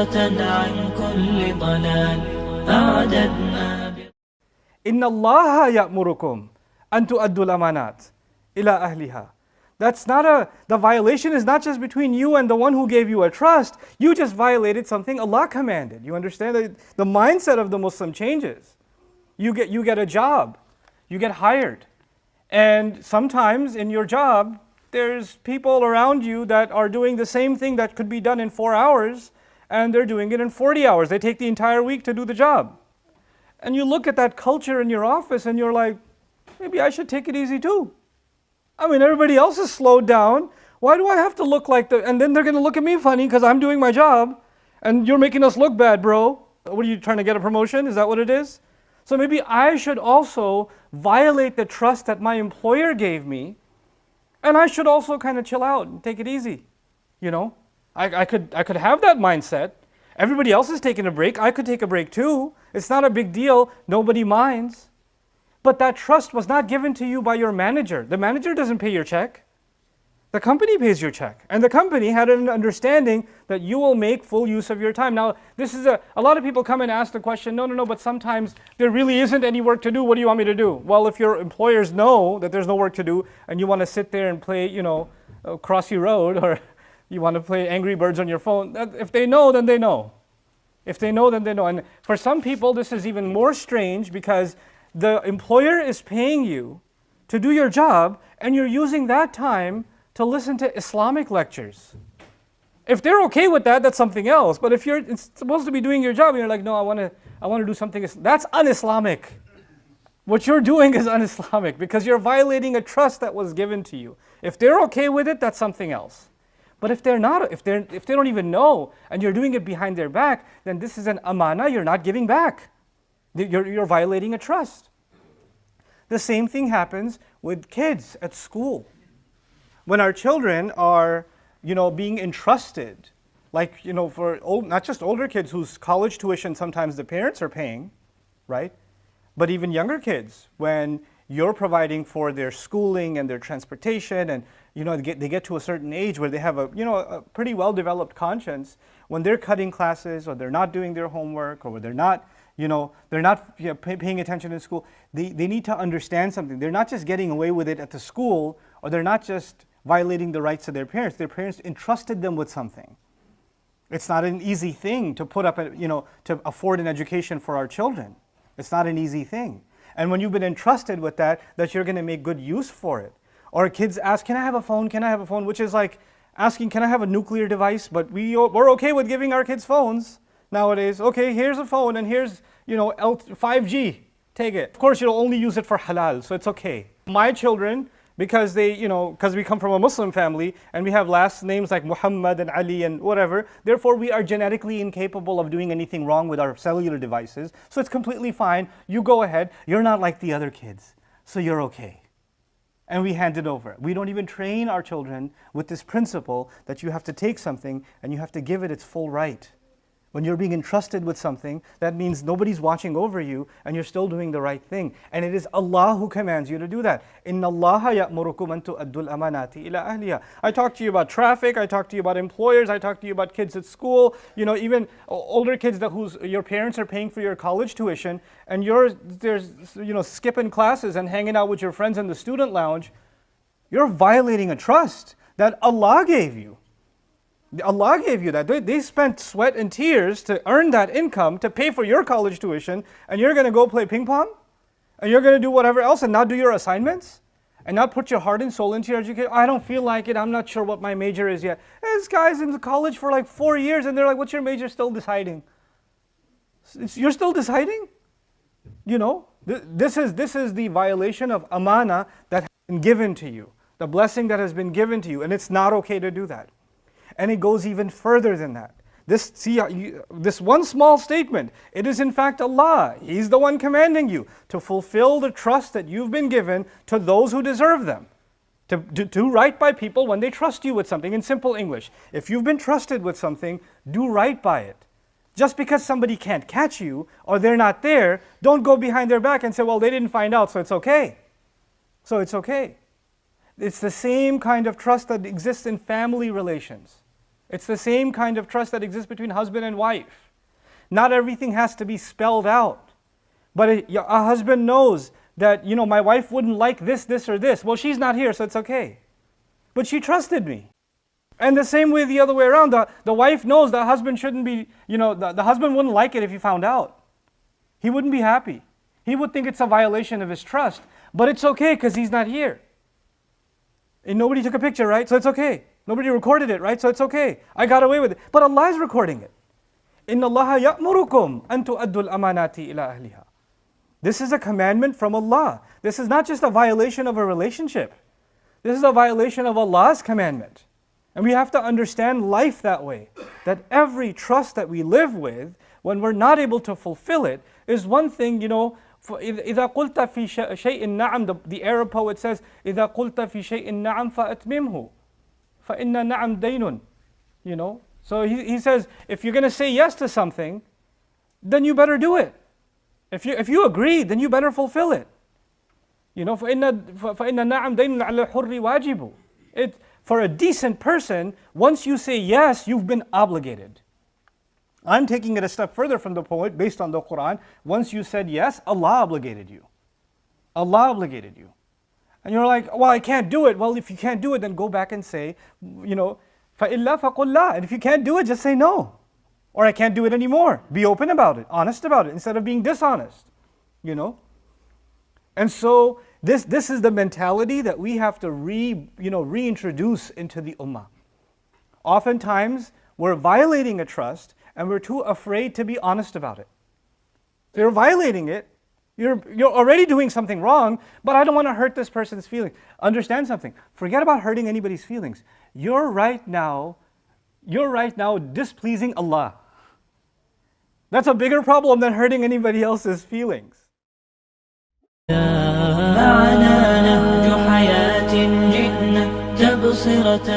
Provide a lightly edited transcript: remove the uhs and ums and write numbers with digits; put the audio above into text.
تربة عن كل ضلال أعددنا. إن الله يأمركم أن تؤدوا الأمانات إلى أهلها. The violation is not just between you and the one who gave you a trust. You just violated something Allah commanded. You understand? The mindset of the Muslim changes. You get a job. You get hired. And sometimes in your job, there's people around you that are doing the same thing that could be done in 4 hours, and they're doing it in 40 hours. They take the entire week to do the job. And you look at that culture in your office and you're like, maybe I should take it easy too. I mean, everybody else is slowed down. Why do I have to look like and then they're going to look at me funny because I'm doing my job and you're making us look bad, bro. What are you trying to get a promotion? Is that what it is? So maybe I should also violate the trust that my employer gave me, and I should also kind of chill out and take it easy. You know, I could have that mindset. Everybody else is taking a break. I could take a break too. It's not a big deal. Nobody minds. But that trust was not given to you by your manager. The manager doesn't pay your check. The company pays your check. And the company had an understanding that you will make full use of your time. Now, this is a lot of people come and ask the question, no, but sometimes there really isn't any work to do. What do you want me to do? Well, if your employers know that there's no work to do and you want to sit there and play, Crossy Road, or you want to play Angry Birds on your phone, if they know, then they know. If they know, then they know. And for some people, this is even more strange because the employer is paying you to do your job and you're using that time to listen to Islamic lectures. If they're okay with that, that's something else. But if you're supposed to be doing your job and you're like, no, I want to do something, that's un-Islamic. What you're doing is un-Islamic because you're violating a trust that was given to you. If they're okay with it, that's something else. But if they're not, if they don't even know and you're doing it behind their back, then this is an amana you're not giving back. You're violating a trust. The same thing happens with kids at school. When our children are, being entrusted, for not just older kids whose college tuition sometimes the parents are paying, right? But even younger kids, when you're providing for their schooling and their transportation, and they get to a certain age where they have a pretty well-developed conscience, when they're cutting classes or they're not doing their homework or they're not paying attention in school, they need to understand something. They're not just getting away with it at the school, or they're not just violating the rights of their parents. Their parents entrusted them with something. It's not an easy thing to put up, to afford an education for our children. It's not an easy thing. And when you've been entrusted with that you're going to make good use for it. Or kids ask, can I have a phone? Can I have a phone? Which is like asking, can I have a nuclear device? But we're okay with giving our kids phones nowadays. Okay, here's a phone and here's, 5G. Take it. Of course, you'll only use it for halal, so it's okay. My children, because we come from a Muslim family and we have last names like Muhammad and Ali and whatever, therefore we are genetically incapable of doing anything wrong with our cellular devices. So it's completely fine. You go ahead. You're not like the other kids, so you're okay. And we hand it over. We don't even train our children with this principle that you have to take something and you have to give it its full right. When you're being entrusted with something, that means nobody's watching over you and you're still doing the right thing. And it is Allah who commands you to do that. إِنَّ اللَّهَ يَأْمُرُكُمْ أَن تُؤَدُّوا الْأَمَانَاتِ إِلَىٰ أَهْلِهَا. I talked to you about traffic, I talked to you about employers, I talked to you about kids at school, even older kids whose your parents are paying for your college tuition, and there's skipping classes and hanging out with your friends in the student lounge. You're violating a trust that Allah gave you. Allah gave you that. They spent sweat and tears to earn that income to pay for your college tuition, and you're going to go play ping pong? And you're going to do whatever else and not do your assignments? And not put your heart and soul into your education? I don't feel like it. I'm not sure what my major is yet. This guy's in college for like 4 years, and they're like, what's your major? Still deciding. You're still deciding? This is the violation of amana that has been given to you. The blessing that has been given to you, and it's not okay to do that. And it goes even further than that. This one small statement, it is in fact Allah. He's the one commanding you to fulfill the trust that you've been given to those who deserve them. To do right by people when they trust you with something. In simple English, if you've been trusted with something, do right by it. Just because somebody can't catch you or they're not there, don't go behind their back and say, well, they didn't find out, so it's okay. So it's okay. It's the same kind of trust that exists in family relations. It's the same kind of trust that exists between husband and wife. Not everything has to be spelled out. But a husband knows that, my wife wouldn't like this, this, or this. Well, she's not here, so it's okay. But she trusted me. And the same way the other way around. The wife knows the husband shouldn't be, the husband wouldn't like it if he found out. He wouldn't be happy. He would think it's a violation of his trust. But it's okay because he's not here. And nobody took a picture, right? So it's okay. Nobody recorded it, right? So it's okay. I got away with it. But Allah is recording it. إِنَّ اللَّهَ يَأْمُرُكُمْ أَن تُؤَدُّوا الْأَمَانَاتِ إِلَىٰ أَهْلِهَا. This is a commandment from Allah. This is not just a violation of a relationship. This is a violation of Allah's commandment. And we have to understand life that way. That every trust that we live with, when we're not able to fulfill it, is one thing, إِذَا قُلْتَ فِي شَيْءٍ نَعَمْ, the Arab poet says, إِذَا قُلْتَ فِي شَيْءٍ نَعَمْ فَأَتْمِمْهُ فَإِنَّ نَعَمْ دَيْنٌ. So he says, if you're going to say yes to something, then you better do it. If you agree, then you better fulfill it. فَإِنَّ نَعَمْ دَيْنٌ عَلَى الْحُرِّ وَاجِبُ. For a decent person, once you say yes, you've been obligated. I'm taking it a step further from the poet based on the Quran. Once you said yes, Allah obligated you. Allah obligated you. And you're like, well, I can't do it. Well, if you can't do it, then go back and say, فَإِلَّا فَقُلْ لَا. And if you can't do it, just say no. Or I can't do it anymore. Be open about it, honest about it, instead of being dishonest. And so this is the mentality that we have to reintroduce into the ummah. Oftentimes, we're violating a trust and we're too afraid to be honest about it. You're violating it. You're already doing something wrong, but I don't want to hurt this person's feelings. Understand something. Forget about hurting anybody's feelings. You're right now displeasing Allah. That's a bigger problem than hurting anybody else's feelings. معنا نهج حياة جئنا تبصرة